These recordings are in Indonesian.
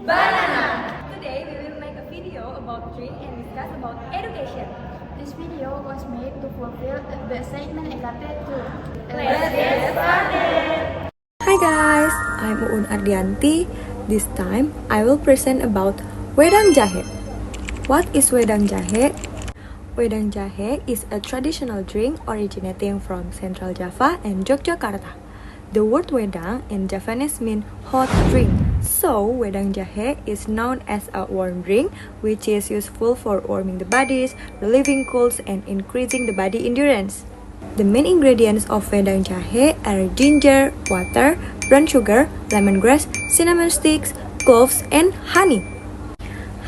Banana! Today we will make a video about drink and discuss about education. This video was made to fulfill the segment EKT 2. Let's get started! Hi guys, I'm Uun Ardianti. This time I will present about Wedang Jahe. What is Wedang Jahe? Wedang Jahe is a traditional drink originating from Central Java and Yogyakarta. The word wedang in Javanese means hot drink. So, wedang jahe is known as a warm drink which is useful for warming the bodies, relieving colds, and increasing the body endurance. The main ingredients of wedang jahe are ginger, water, brown sugar, lemongrass, cinnamon sticks, cloves, and honey.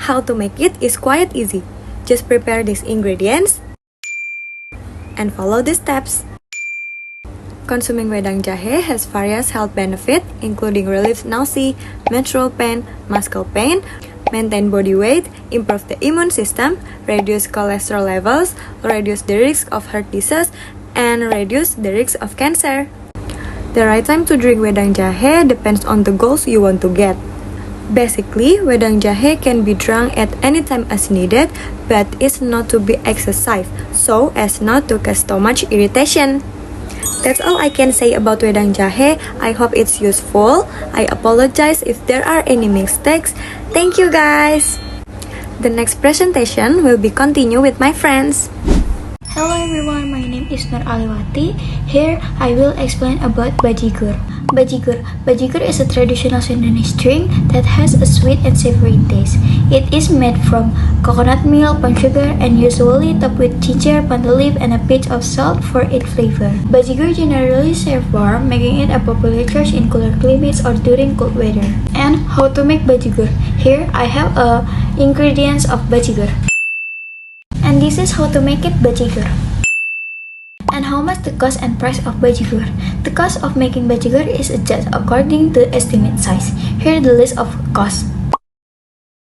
How to make it is quite easy. Just prepare these ingredients and follow the steps. Consuming wedang jahe has various health benefits, including relief nausea, menstrual pain, muscle pain, maintain body weight, improve the immune system, reduce cholesterol levels, reduce the risk of heart disease, and reduce the risk of cancer. The right time to drink wedang jahe depends on the goals you want to get. Basically, wedang jahe can be drunk at any time as needed, but is not to be excessive, so as not to cause stomach irritation. That's all I can say about wedang jahe. I hope it's useful. I apologize if there are any mistakes. Thank you guys. The next presentation will be continue with my friends. Hello everyone, my name is Nur Aliwati. Here I will explain about bajigur. Bajigur is a traditional Sundanese drink that has a sweet and savory taste. It is made from coconut milk, palm sugar, and usually topped with ginger, pandan leaf, and a pinch of salt for its flavor. Bajigur generally served warm, making it a popular choice in cooler climates or during cold weather. And how to make bajigur? Here I have ingredients of bajigur. And this is how to make it bajigur. And how much the cost and price of bajigur? The cost of making bajigur is adjusted according to estimate size. Here the list of costs.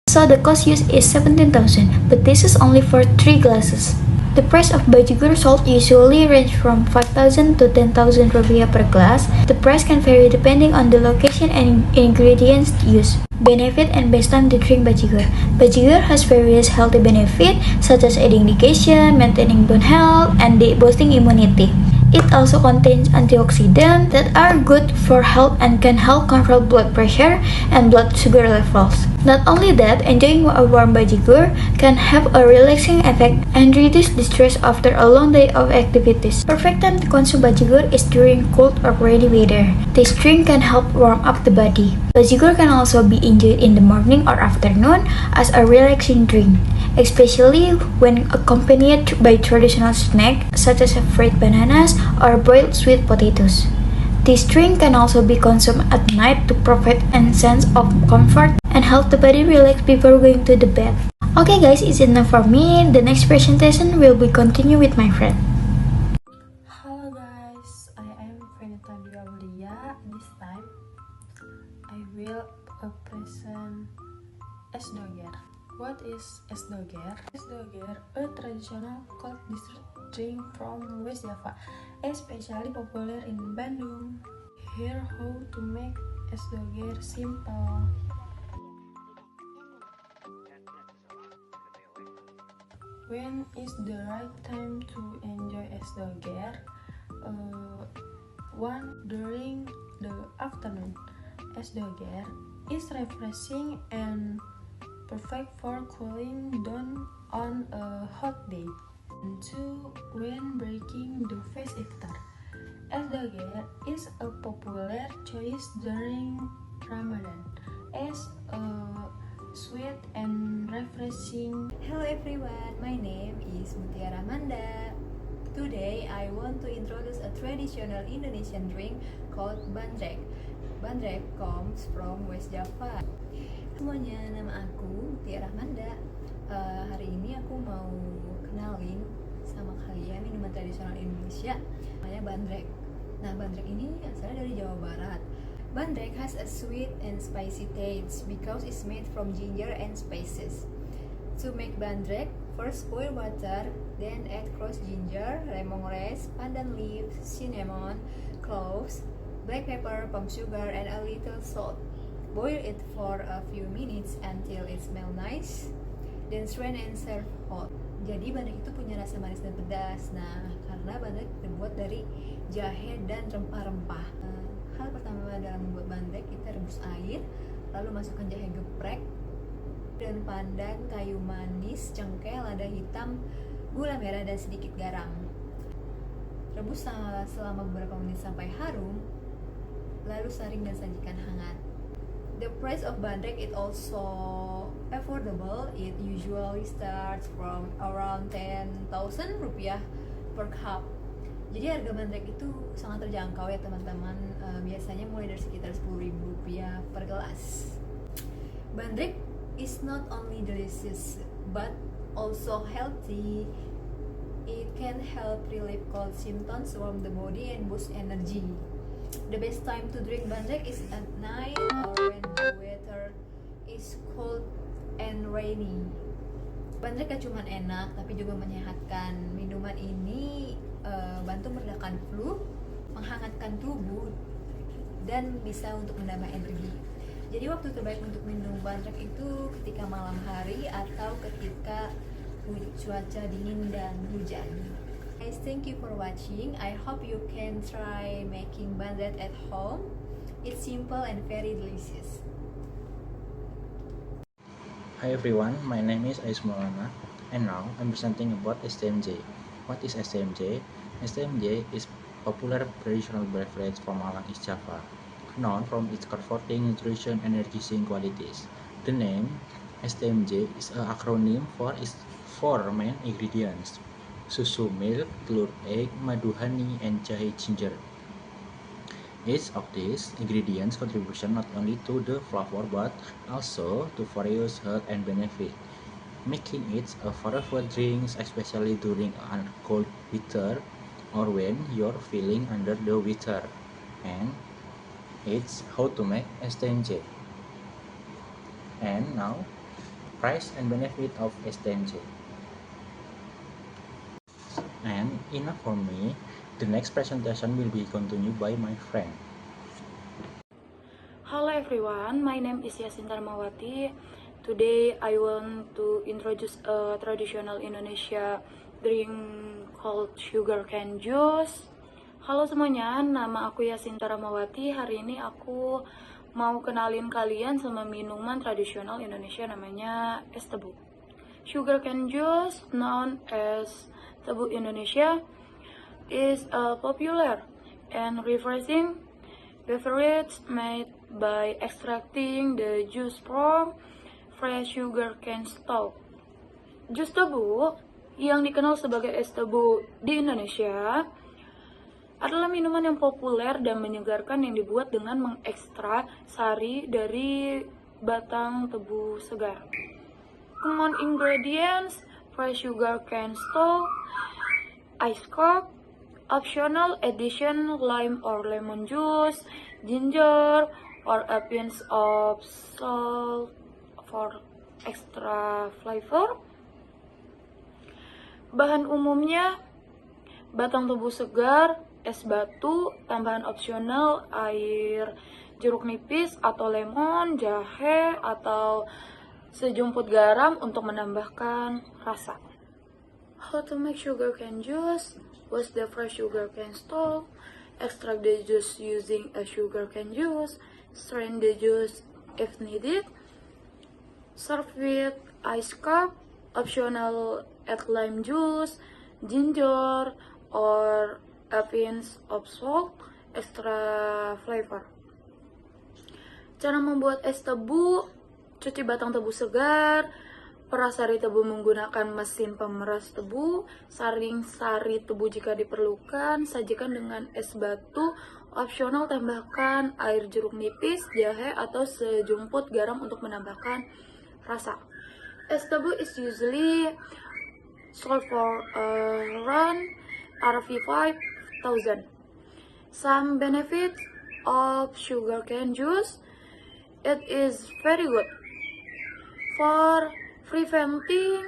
So the cost used is 17,000, but this is only for 3 glasses. The price of bajigur sold usually range from 5,000 to 10,000 rupiah per glass. The price can vary depending on the location and ingredients used. Benefit and based on the drink bajigur. Bajigur has various healthy benefits such as aiding digestion, maintaining bone health, and boosting immunity. It also contains antioxidants that are good for health and can help control blood pressure and blood sugar levels. Not only that, enjoying a warm bajigur can have a relaxing effect and reduce the stress after a long day of activities. Perfect time to consume bajigur is during cold or rainy weather. This drink can help warm up the body. Bajigur can also be enjoyed in the morning or afternoon as a relaxing drink, especially when accompanied by traditional snacks such as fried bananas or boiled sweet potatoes. This drink can also be consumed at night to provide a sense of comfort and help the body relax before going to the bed. Okay guys, it's enough for me. The next presentation will be continue with my friend. Hello guys, I am Venita Diaulia. This time I will present es doger. What is es doger? Es doger, a traditional cold dessert drink from West Java, especially popular in Bandung. Here how to make es doger simple. When is the right time to enjoy es doger? 1. During the afternoon. Es doger is refreshing and perfect for cooling down on a hot day. 2. When breaking the fast iftar. Es doger is a popular choice during Ramadan as a sweet and refreshing. Hello everyone, my name is Mutiara Manda. Today I want to introduce a traditional Indonesian drink called bandrek. Bandrek comes from West Java. Semuanya, nama aku Mutiara Manda. Hari ini aku mau kenalin sama kalian minuman tradisional Indonesia namanya bandrek. Nah, bandrek ini asalnya dari Jawa Barat. Bandrek has a sweet and spicy taste because it's made from ginger and spices. To make bandrek, first boil water, then add crushed ginger, lemongrass, pandan leaves, cinnamon, cloves, black pepper, palm sugar, and a little salt. Boil it for a few minutes until it smells nice. Then strain and serve hot. Jadi bandrek itu punya rasa manis dan pedas. Nah, karena bandrek terbuat dari jahe dan rempah-rempah. Hal pertama dalam membuat bandrek, kita rebus air, lalu masukkan jahe geprek, daun pandan, kayu manis, cengkeh, lada hitam, gula merah, dan sedikit garam. Rebus selama beberapa menit sampai harum, lalu saring dan sajikan hangat. The price of bandrek is also affordable. It usually starts from around 10,000 rupiah per cup. Jadi harga bandrek itu sangat terjangkau ya teman-teman. Biasanya mulai dari sekitar 10.000 rupiah per gelas. Bandrek is not only delicious but also healthy. It can help relieve cold symptoms from the body and boost energy. The best time to drink bandrek is at night or when the weather is cold and rainy. Bandrek gak cuma enak tapi juga menyehatkan. Minuman ini bantu meredakan flu, menghangatkan tubuh, dan bisa untuk menambah energi. Jadi waktu terbaik untuk minum bandrek itu ketika malam hari atau ketika cuaca dingin dan hujan. Guys, thank you for watching. I hope you can try making bandrek at home. It's simple and very delicious. Hi everyone, my name is Ais Maulana, and now I'm presenting about STMJ. What is STMJ? STMJ is popular traditional beverage from Malang, East Java, known from its comforting nutrition and energizing qualities. The name STMJ is an acronym for its four main ingredients: susu, milk, telur, egg, madu, honey, and jahe ginger. Each of these ingredients contribution not only to the flavor but also to various health and benefit, making it a favorite drink especially during a cold weather or when you're feeling under the weather. And it's how to make STMJ. And now, price and benefit of STMJ. And enough for me. The next presentation will be continued by my friend. Hello everyone, my name is Yasin Tarmawati. Today I want to introduce a traditional Indonesia drink called sugarcane juice. Halo semuanya, nama aku Yasin Tarmawati. Hari ini aku mau kenalin kalian sama minuman tradisional Indonesia namanya es tebu. Sugarcane juice, known as tebu Indonesia, is a popular and refreshing beverage made by extracting the juice from fresh sugarcane stalk. Jus tebu yang dikenal sebagai es tebu di Indonesia adalah minuman yang populer dan menyegarkan yang dibuat dengan mengekstrak sari dari batang tebu segar. Common ingredients: fresh sugarcane stalk, ice cup, optional addition lime or lemon juice, ginger, or a pinch of salt for extra flavor. Bahan umumnya: batang tebu segar, es batu, tambahan opsional air jeruk nipis atau lemon, jahe, atau sejumput garam untuk menambahkan rasa. How to make sugarcane juice? Wash the fresh sugarcane stalk, extract the juice using a sugarcane juice, strain the juice if needed, serve with ice cup, optional add lime juice, ginger, or a pinch of salt, extra flavor. Cara membuat es tebu: cuci batang tebu segar, peras sari tebu menggunakan mesin pemeras tebu, saring sari tebu jika diperlukan, sajikan dengan es batu, opsional tambahkan air jeruk nipis, jahe, atau sejumput garam untuk menambahkan rasa. Es tebu is usually sold for around Rp 5,000. Some benefits of sugarcane juice: it is very good for preventing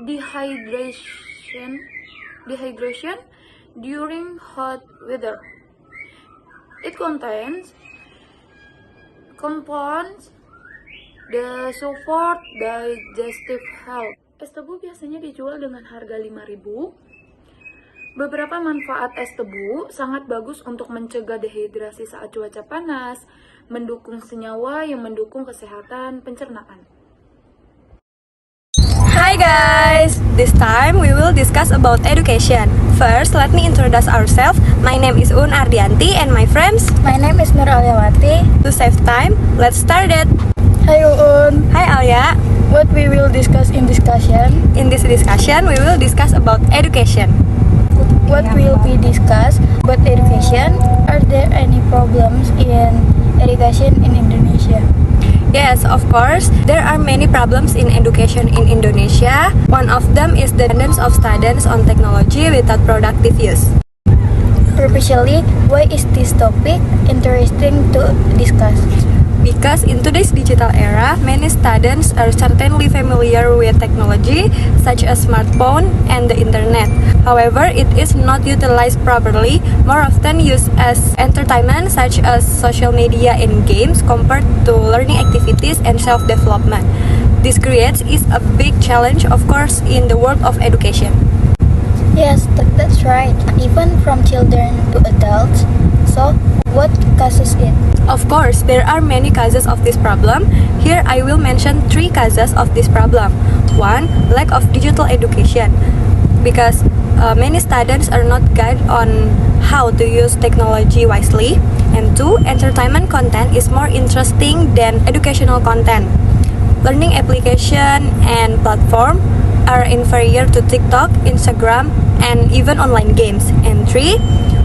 dehydration during hot weather. It contains compounds the support digestive health. Es tebu biasanya dijual dengan harga 5.000. Beberapa manfaat es tebu sangat bagus untuk mencegah dehidrasi saat cuaca panas, mendukung senyawa yang mendukung kesehatan pencernaan. Hi guys! This time we will discuss about education. First, let me introduce ourselves. My name is Un Ardianti and my friends. My name is Nur Aliawati. To save time, let's start it. Hi Uun. Hi Alia. What we will discuss in discussion? In this discussion, we will discuss about education. What will be discussed about education? Are there any problems in education in Indonesia? Yes, of course, there are many problems in education in Indonesia. One of them is the dependence of students on technology without productive use. Especially, why is this topic interesting to discuss? Because in today's digital era, many students are certainly familiar with technology such as smartphone and the internet. However, it is not utilized properly, more often used as entertainment such as social media and games compared to learning activities and self-development. This creates a big challenge, of course, in the world of education. Yes, that's right. Even from children to adults. So, what causes it? Of course, there are many causes of this problem. Here I will mention 3 causes of this problem. 1. Lack of digital education, because many students are not guided on how to use technology wisely. And 2. Entertainment content is more interesting than educational content. Learning application and platform are inferior to TikTok, Instagram, and even online games. And 3.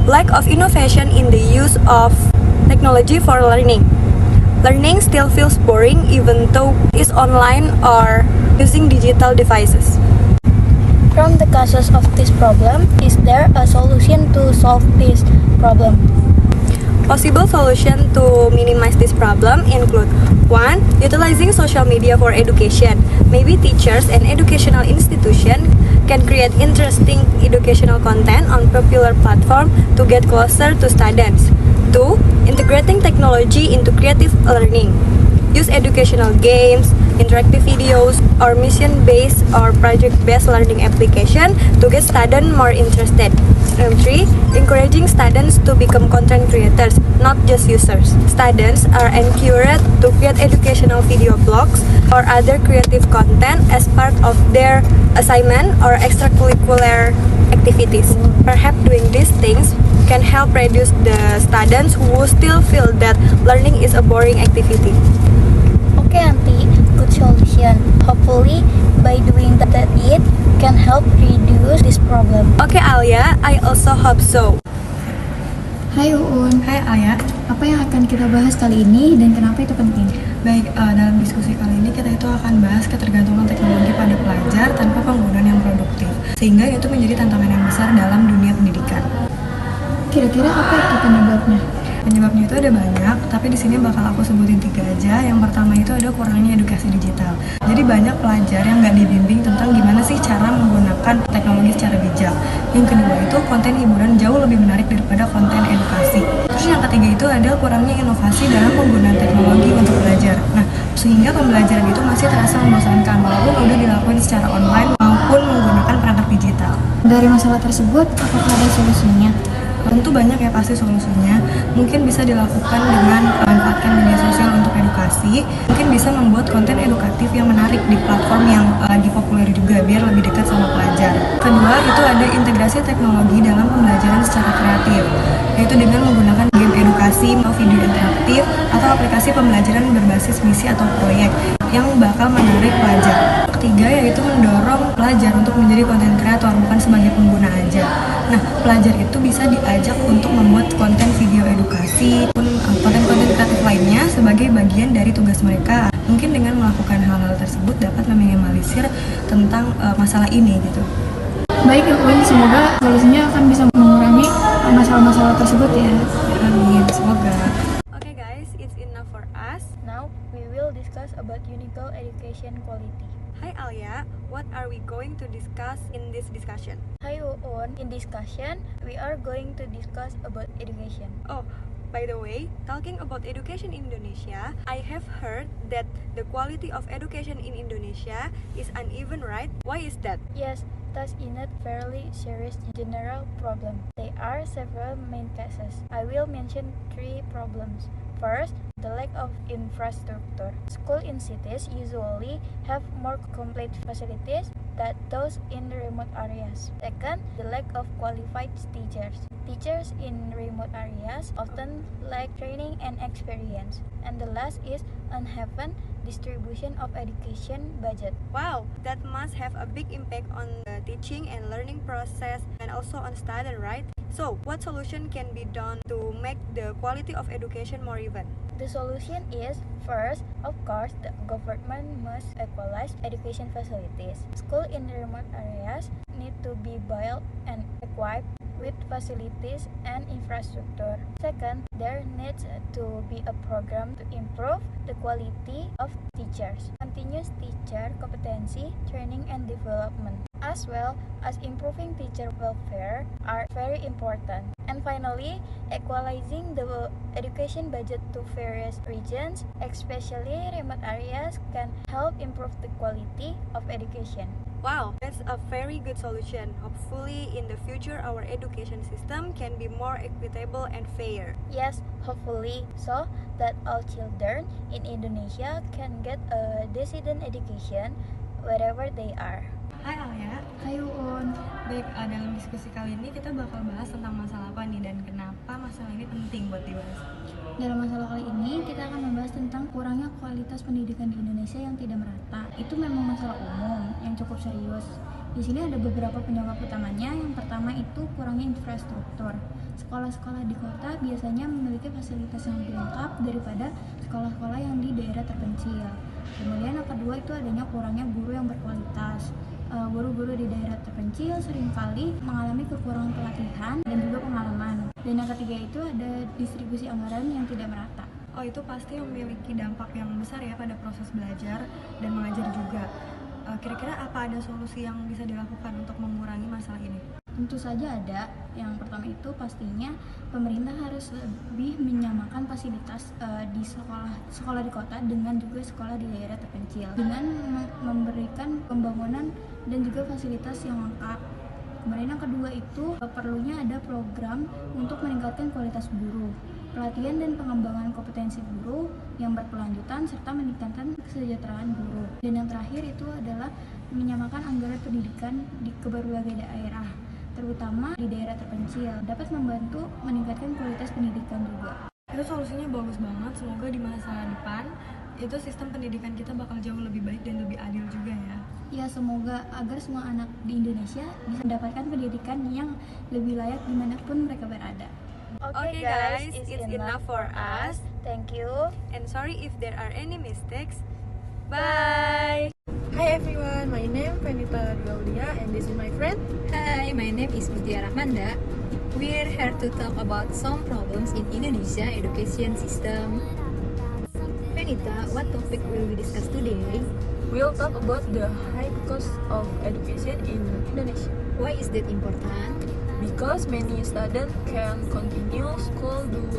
Lack of innovation in the use of technology for learning. Learning still feels boring even though it's online or using digital devices. From the causes of this problem, is there a solution to solve this problem? Possible solution to minimize this problem include 1. Utilizing social media for education. Maybe teachers and educational institutions can create interesting educational content on popular platform to get closer to students. 2. Integrating technology into creative learning. Use educational games, interactive videos, or mission-based or project-based learning application to get students more interested. And 3. Encouraging students to become content creators, not just users. Students are encouraged to create educational video blogs or other creative content as part of their assignment or extracurricular activities. Perhaps doing these things can help reduce the students who still feel that learning is a boring activity. Okay, Auntie, good solution. Hopefully, by doing that, it can help reduce this problem. Okay, Alia, I also hope so. Hai Uun, Hai Alia. apa yang akan kita bahas kali ini dan kenapa itu penting? Baik, dalam diskusi kali ini kita itu akan bahas ketergantungan teknologi pada pelajar tanpa penggunaan yang produktif, sehingga itu menjadi tantangan yang besar dalam dunia pendidikan. Kira-kira apa itu penyebabnya? Penyebabnya itu ada banyak, tapi di sini bakal aku sebutin 3 aja. Yang pertama itu ada kurangnya edukasi digital. Jadi banyak pelajar yang nggak dibimbing tentang gimana sih cara menggunakan teknologi secara bijak. Yang kedua itu konten hiburan jauh lebih menarik daripada konten edukasi. Terus yang ketiga itu ada kurangnya inovasi dalam penggunaan teknologi untuk belajar. Nah, sehingga pembelajaran itu masih terasa membosankan walaupun udah dilakukan secara online maupun menggunakan perangkat digital. Dari masalah tersebut, apakah ada solusinya? Tentu banyak ya pasti solusinya. Mungkin bisa dilakukan dengan memanfaatkan media sosial untuk edukasi. Mungkin bisa membuat konten edukatif yang menarik di platform yang lagi populer juga biar lebih dekat sama pelajar. Kedua, itu ada integrasi teknologi dalam pembelajaran secara kreatif, yaitu dengan menggunakan game edukasi, video interaktif, atau aplikasi pembelajaran berbasis misi atau proyek yang bakal menarik pelajar. Ketiga, yaitu mendorong pelajar untuk menjadi konten kreator, bukan sebagai pengguna aja. Nah, pelajar itu bisa diajak untuk membuat konten video edukasi pun konten-konten kreatif lainnya sebagai bagian dari tugas mereka. Mungkin dengan melakukan hal-hal tersebut dapat meminimalisir tentang masalah ini gitu. Baik ya Uun, semoga solusinya akan bisa mengurangi masalah-masalah tersebut ya. Amin, semoga. Okay guys, it's enough for us. Now, we will discuss about universal education quality. Hi Alia, what are we going to discuss in this discussion? Hi Uun, in discussion, we are going to discuss about education. Oh, By the way, talking about education in Indonesia, I have heard that the quality of education in Indonesia is uneven, right? Why is that? Yes, thus in a fairly serious general problem. There are several main cases. I will mention 3 problems. First, the lack of infrastructure. Schools in cities usually have more complete facilities than those in remote areas. Second, the lack of qualified teachers. Teachers in remote areas often lack training and experience. And the last is uneven distribution of education budget. Wow, that must have a big impact on the teaching and learning process and also on students, right? So, what solution can be done to make the quality of education more even? The solution is, first, of course, the government must equalize education facilities. Schools in remote areas need to be built and equipped with facilities and infrastructure. Second, there needs to be a program to improve the quality of teachers. Continuous teacher competency, training and development, as well as improving teacher welfare are very important. And finally, equalizing the education budget to various regions, especially remote areas, can help improve the quality of education. Wow, that's a very good solution. Hopefully, in the future, our education system can be more equitable and fair. Yes, hopefully, so that all children in Indonesia can get a decent education wherever they are. Hai Alia. Hai Uun. Baik, dalam diskusi kali ini kita bakal bahas tentang masalah apa nih dan kenapa masalah ini penting buat dibahas. Dalam masalah kali ini kita akan membahas tentang kurangnya kualitas pendidikan di Indonesia yang tidak merata. Itu memang masalah umum yang cukup serius. Di sini ada beberapa penyebab utamanya. Yang pertama itu kurangnya infrastruktur. Sekolah-sekolah di kota biasanya memiliki fasilitas yang lebih lengkap daripada sekolah-sekolah yang di daerah terpencil. Kemudian yang kedua itu adanya kurangnya guru yang berkualitas. Guru-guru di daerah terpencil seringkali mengalami kekurangan pelatihan dan juga pengalaman. Dan yang ketiga itu ada distribusi anggaran yang tidak merata. Oh, itu pasti memiliki dampak yang besar ya pada proses belajar dan mengajar juga. Kira-kira apa ada solusi yang bisa dilakukan untuk mengurangi masalah ini? Tentu saja ada. Yang pertama itu pastinya pemerintah harus lebih menyamakan fasilitas di sekolah di kota dengan juga sekolah di daerah terpencil dengan memberikan pembangunan dan juga fasilitas yang lengkap. Kemudian yang kedua itu perlunya ada program untuk meningkatkan kualitas guru, pelatihan dan pengembangan kompetensi guru yang berkelanjutan serta meningkatkan kesejahteraan guru. Dan yang terakhir itu adalah menyamakan anggaran pendidikan di berbagai daerah, terutama di daerah terpencil, dapat membantu meningkatkan kualitas pendidikan juga. Itu solusinya bagus banget. Semoga di masa depan itu sistem pendidikan kita bakal jauh lebih baik dan lebih adil juga ya. Ya, semoga agar semua anak di Indonesia bisa mendapatkan pendidikan yang lebih layak dimanapun mereka berada. Okay guys, it's enough for us. Thank you. And sorry if there are any mistakes. Bye! Hi everyone, my name is Vanita Gaulia and this is my friend. Hi, my name is Mutiara Manda. We're here to talk about some problems in Indonesia education system. Vanita, what topic will we discuss today? We'll talk about the high cost of education in Indonesia. Why is that important? Because many students can continue school due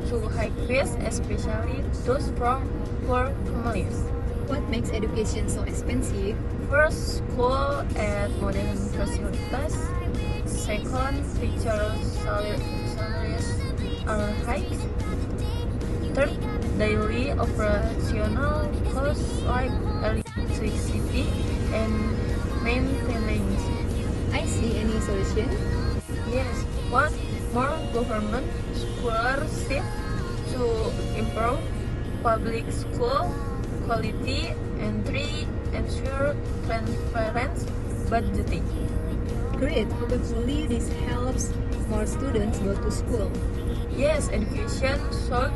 to high fees, especially those from poor families. What makes education so expensive? First, school and modern facilities. Second, teacher salaries are high. Third, daily operational costs like electricity and maintenance. I see. Any solution? Yes, one, more government scholarship to improve public school quality, and 3, ensure transparent budgeting. Great. Hopefully this helps more students go to school. Yes, education should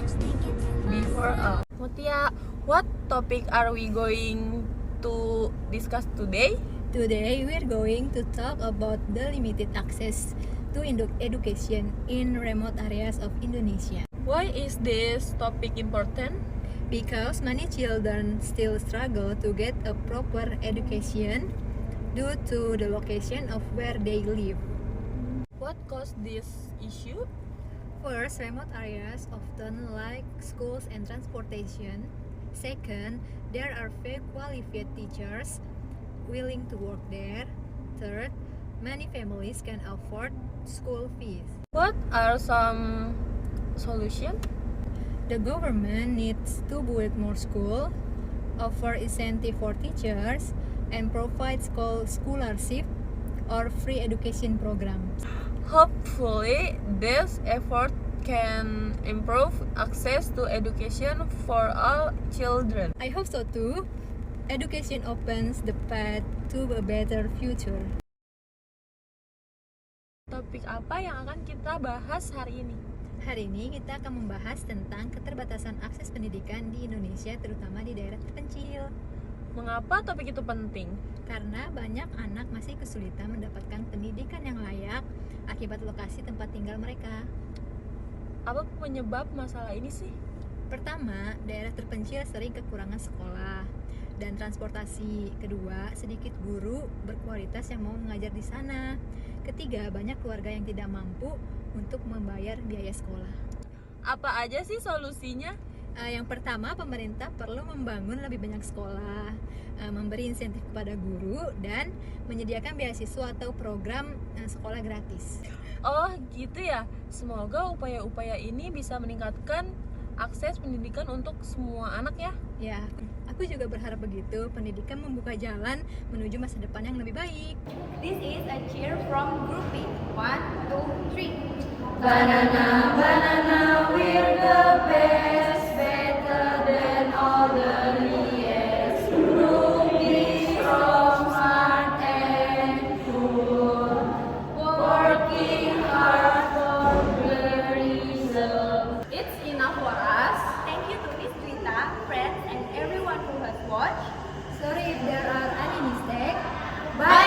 be for all. Mutia, what topic are we going to discuss today? Today we're going to talk about the limited access to education in remote areas of Indonesia. Why is this topic important? Because many children still struggle to get a proper education due to the location of where they live. What caused this issue? First, remote areas often lack schools and transportation. Second, there are few qualified teachers willing to work there. Third, many families can afford school fees. What are some solutions? The government needs to build more schools, offer incentive for teachers, and provide scholarship or free education programs. Hopefully, this effort can improve access to education for all children. I hope so too. Education opens the path to a better future. Topik apa yang akan kita bahas hari ini? Hari ini kita akan membahas tentang keterbatasan akses pendidikan di Indonesia, terutama di daerah terpencil. Mengapa topik itu penting? Karena banyak anak masih kesulitan mendapatkan pendidikan yang layak akibat lokasi tempat tinggal mereka. Apa penyebab masalah ini sih? Pertama, daerah terpencil sering kekurangan sekolah dan transportasi. Kedua, sedikit guru berkualitas yang mau mengajar di sana. Ketiga, banyak keluarga yang tidak mampu untuk membayar biaya sekolah. Apa aja sih solusinya? Yang pertama, pemerintah perlu membangun lebih banyak sekolah, memberi insentif kepada guru, dan menyediakan beasiswa atau program sekolah gratis. Oh gitu ya. Semoga upaya-upaya ini bisa meningkatkan akses pendidikan untuk semua anak ya. Ya, aku juga berharap begitu. Pendidikan membuka jalan menuju masa depan yang lebih baik. This is a cheer from Group B. 1, 2, 3. Banana, banana, we're the best, better than all the rest. Group B, strong, smart, and cool. Working hard for the result. It's enough for us. Thank you to Miss Twita, friends, and everyone who has watched. Sorry if there are any mistakes. Bye.